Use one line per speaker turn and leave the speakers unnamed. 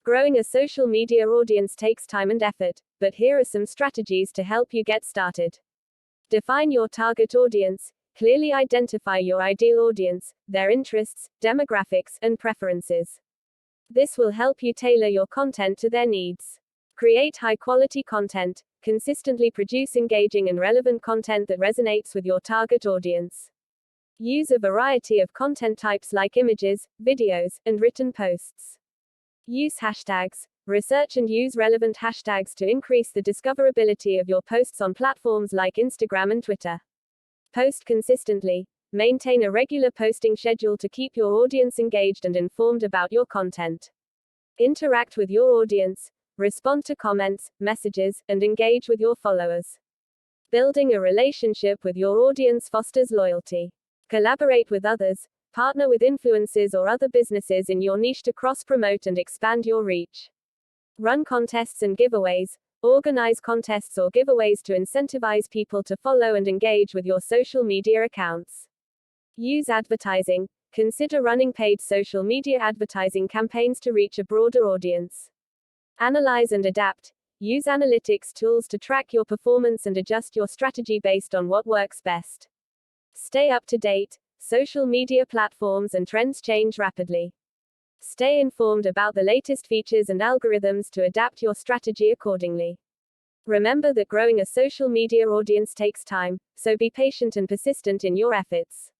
Growing a social media audience takes time and effort, but here are some strategies to help you get started. Define your target audience. Clearly identify your ideal audience, their interests, demographics, and preferences. This will help you tailor your content to their needs. Create high-quality content. Consistently produce engaging and relevant content that resonates with your target audience. Use a variety of content types like images, videos, and written posts. Use hashtags. Research and use relevant hashtags to increase the discoverability of your posts on platforms like Instagram and Twitter. Post consistently. Maintain a regular posting schedule to keep your audience engaged and informed about your content. Interact with your audience. Respond to comments, messages, and engage with your followers. Building a relationship with your audience fosters loyalty. Collaborate with others. Partner with influencers or other businesses in your niche to cross-promote and expand your reach. Run contests and giveaways. Organize contests or giveaways to incentivize people to follow and engage with your social media accounts. Use advertising. Consider running paid social media advertising campaigns to reach a broader audience. Analyze and adapt. Use analytics tools to track your performance and adjust your strategy based on what works best. Stay up to date. Social media platforms and trends change rapidly. Stay informed about the latest features and algorithms to adapt your strategy accordingly. Remember that growing a social media audience takes time, so be patient and persistent in your efforts.